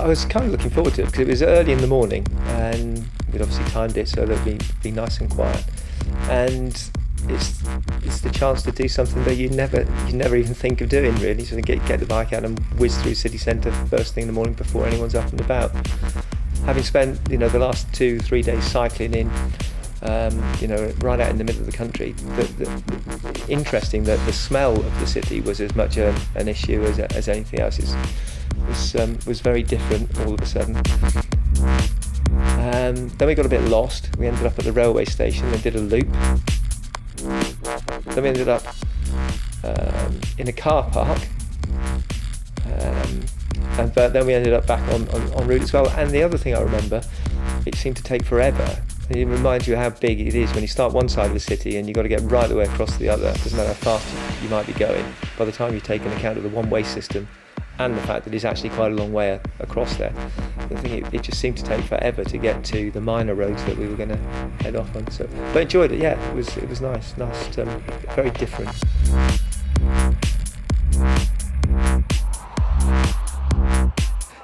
I was kind of looking forward to it because it was early in the morning and we'd obviously timed it so that it'd be nice and quiet. And it's the chance to do something that you never even think of doing, really. So get the bike out and whiz through city centre first thing in the morning before anyone's up and about. Having spent the last 2-3 days cycling in right out in the middle of the country, interesting that the smell of the city was as much an issue as anything else. It was very different all of a sudden. Then we got a bit lost. We ended up at the railway station and did a loop. Then we ended up in a car park, but then we ended up back on route as well. And the other thing I remember, it seemed to take forever. And it reminds you how big it is when you start one side of the city and you've got to get right the way across to the other. It doesn't matter how fast you might be going. By the time you take into account of the one-way system and the fact that it's actually quite a long way across there, I think it just seemed to take forever to get to the minor roads that we were going to head off on. So, but I enjoyed it. Yeah, it was nice, very different.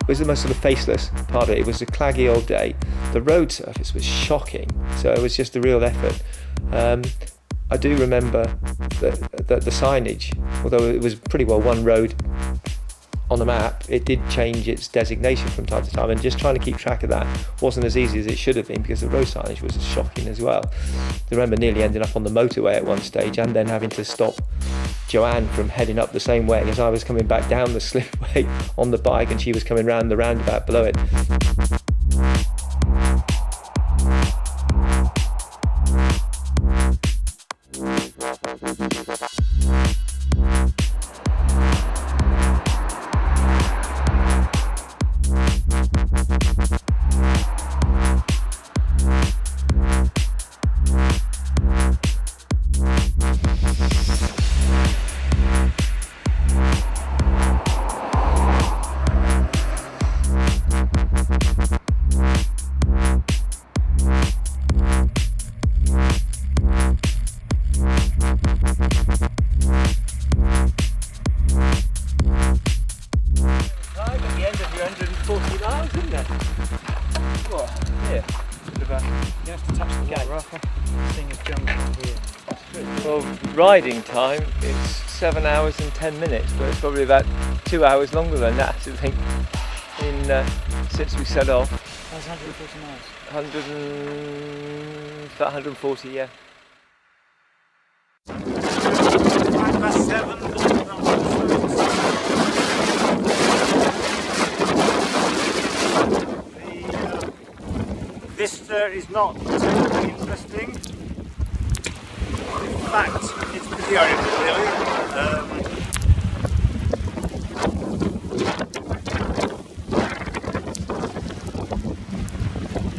It was the most sort of faceless part of it. It was a claggy old day. The road surface was shocking, so it was just a real effort. I do remember that the signage, although it was pretty well one road on the map, it did change its designation from time to time, and just trying to keep track of that wasn't as easy as it should have been because the road signage was shocking as well. I remember nearly ending up on the motorway at one stage and then having to stop Joanne from heading up the same way as I was coming back down the slipway on the bike, and she was coming round the roundabout below it. Well, riding time it's 7 hours and 10 minutes, but it's probably about 2 hours longer than that, I think, since we set off. That's 140 miles. 140, yeah. The vista is not terribly interesting. In fact, it's pretty horrible, really.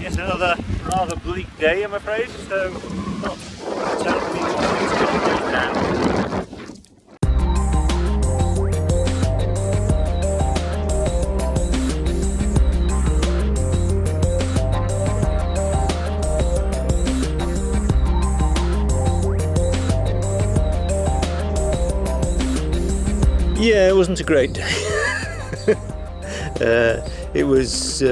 Yes, another rather bleak day, I'm afraid, so not terribly interesting now. Yeah, it wasn't a great day. It was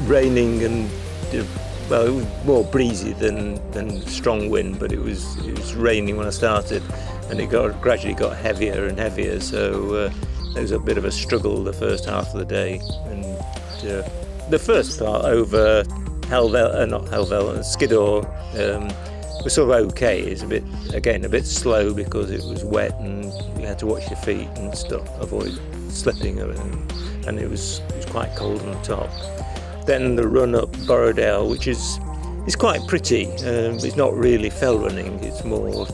raining and it was more breezy than strong wind, but it was raining when I started, and it gradually got heavier and heavier. So there was a bit of a struggle the first half of the day, and the first part over Skiddaw was sort of okay. It's a bit slow because it was wet and you had to watch your feet and stuff, avoid slipping, and it was quite cold on the top. Then the run up Borrowdale, which is quite pretty. It's not really fell running, it's more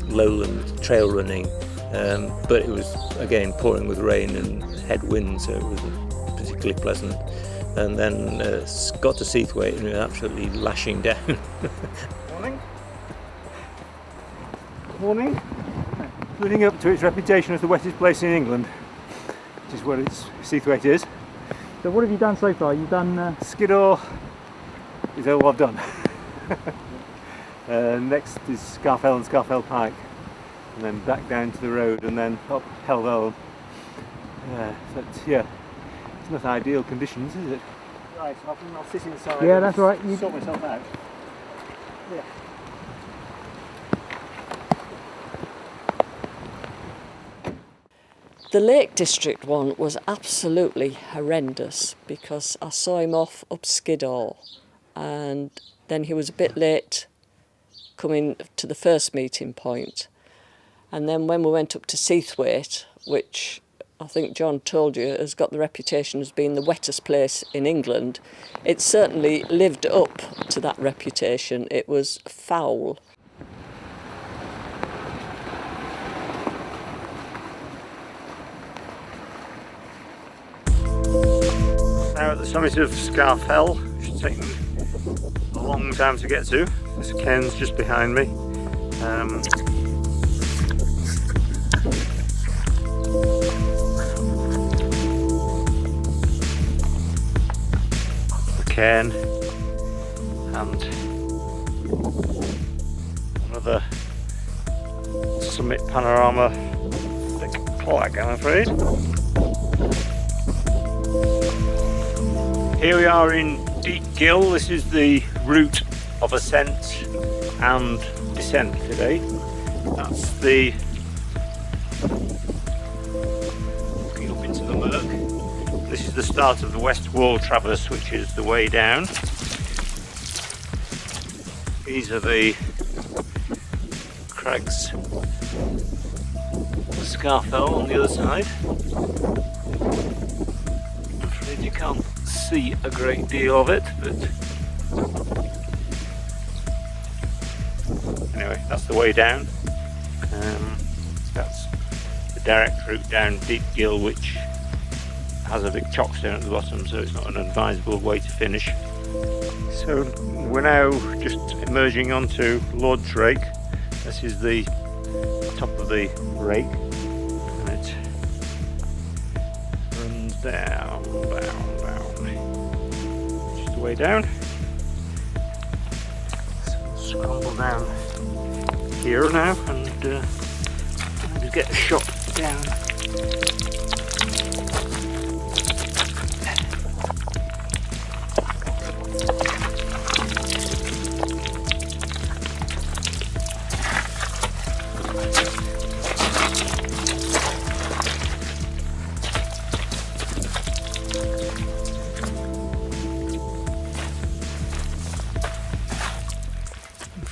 lowland trail running, but it was again pouring with rain and headwind, so it wasn't particularly pleasant. And then got to Seathwaite and it was absolutely lashing down. Morning. Living up to its reputation as the wettest place in England, which is what Seathwaite is. So what have you done so far? You've done Skiddaw is all I've done. Next is Scarfell and Scarfell Pike, and then back down to the road and then up Helvell. But yeah, It's not ideal conditions, is it? Right, I'll sit inside. Yeah, that's all right. You Sort myself out. Yeah. The Lake District one was absolutely horrendous because I saw him off up Skiddaw and then he was a bit late coming to the first meeting point. And then when we went up to Seathwaite, which I think Jon told you has got the reputation as being the wettest place in England, it certainly lived up to that reputation. It was foul. Now at the summit of Scarfell, which has taken a long time to get to. This cairn's just behind me. The cairn and another summit panorama thick flag, I'm afraid. Here we are in Deep Gill. This is the route of ascent and descent today. That's the looking up into the Merk. This is the start of the West Wall Traverse, which is the way down. These are the crags of Scarfell on the other side. I'm afraid you can't see a great deal of it, but anyway, that's the way down. That's the direct route down Deep Gill, which has a big chockstone at the bottom, so it's not an advisable way to finish. So we're now just emerging onto Lord Drake. This is the top of the rake, and it runs down, just the way down. So scramble down here now and just get a shot down.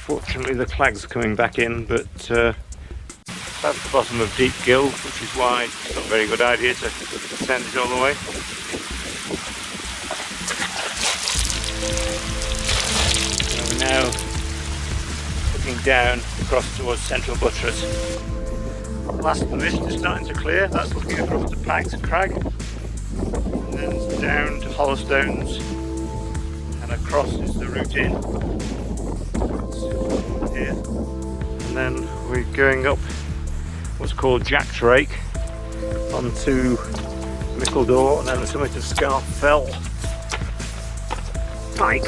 Unfortunately the clag's coming back in, but that's the bottom of Deep Gill, which is why it's not a very good idea to ascend it all the way. So we're now looking down across towards Central Buttress. Last mist is starting to clear, that's looking across to Pags Crag, and then down to Hollowstones, and across is the route in. Here. And then we're going up what's called Jack Drake onto Mickledore and then the summit of Scarfell Pike.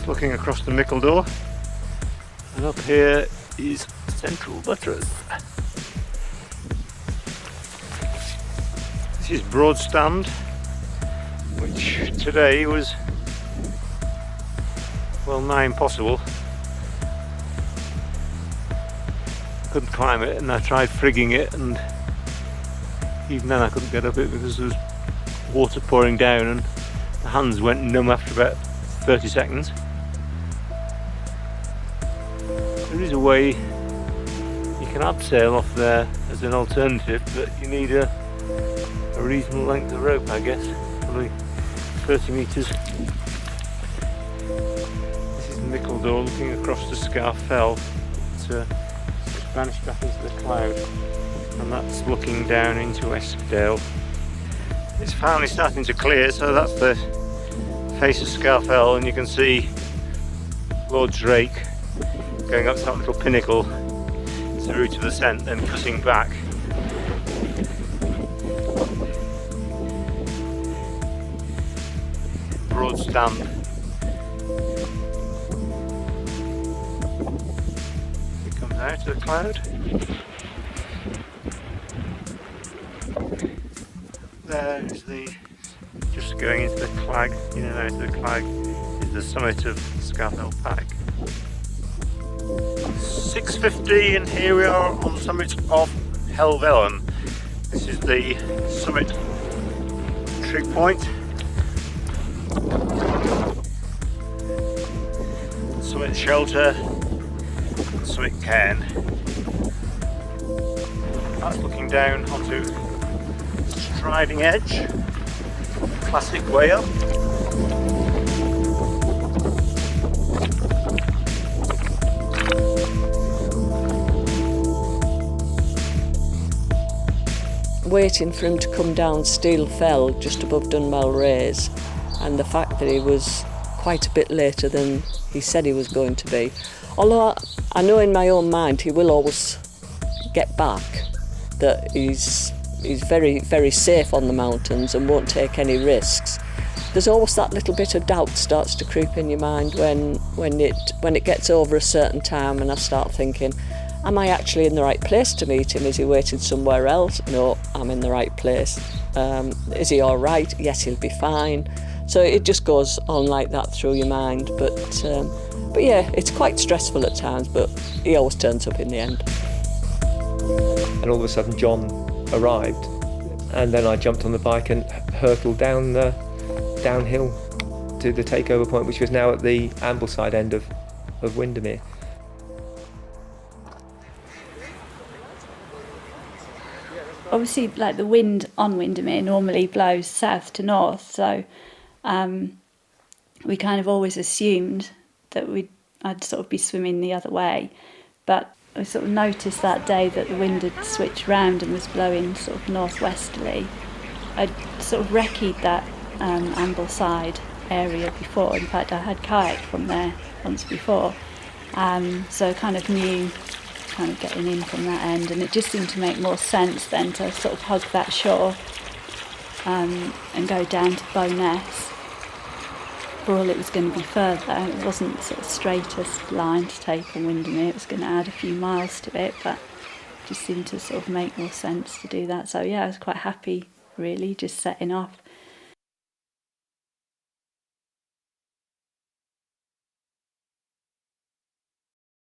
Looking across the Mickledore. And up here is Central Buttress. This is Broadstand, which today was well nigh impossible. Couldn't climb it, and I tried frigging it, and even then I couldn't get up it because there was water pouring down and the hands went numb after about 30 seconds. There is a way you can abseil off there as an alternative, but you need a reasonable length of rope, I guess, probably 30 metres. This is Mickledore looking across to Scarfell. It's vanished back into the cloud, and that's looking down into Eskdale. It's finally starting to clear, so that's the face of Scarfell, and you can see Lord Drake going up to that little pinnacle. It's the route of ascent, then cutting back. road stand. It comes out of the cloud. There's the, just going into the clag, in and out of the clag, is the summit of Scafell Pike. 6:50 and here we are on the summit of Helvellyn. This is the summit trig point. Summit shelter, summit cairn. That's looking down onto Striding Edge, classic way up. Waiting for him to come down Steel Fell just above Dunmel Raise, and the fact that he was quite a bit later than he said he was going to be. Although I know in my own mind he will always get back, that he's very, very safe on the mountains and won't take any risks. There's always that little bit of doubt starts to creep in your mind when it gets over a certain time, and I start thinking, am I actually in the right place to meet him? Is he waiting somewhere else? No, I'm in the right place. Is he all right? Yes, he'll be fine. So it just goes on like that through your mind. But yeah, it's quite stressful at times, but he always turns up in the end. And all of a sudden Jon arrived, and then I jumped on the bike and hurtled downhill to the takeover point, which was now at the Ambleside end of Windermere. Obviously, like the wind on Windermere normally blows south to north, so we kind of always assumed that I'd sort of be swimming the other way, but I sort of noticed that day that the wind had switched round and was blowing sort of northwesterly. I'd sort of recce'd that Ambleside area before. In fact, I had kayaked from there once before, so I kind of knew kind of getting in from that end, and it just seemed to make more sense then to sort of hug that shore and go down to Bowness. For all it was going to be further, it wasn't the sort of straightest line to take on Windermere. It was going to add a few miles to it, but it just seemed to sort of make more sense to do that. So yeah, I was quite happy really just setting off.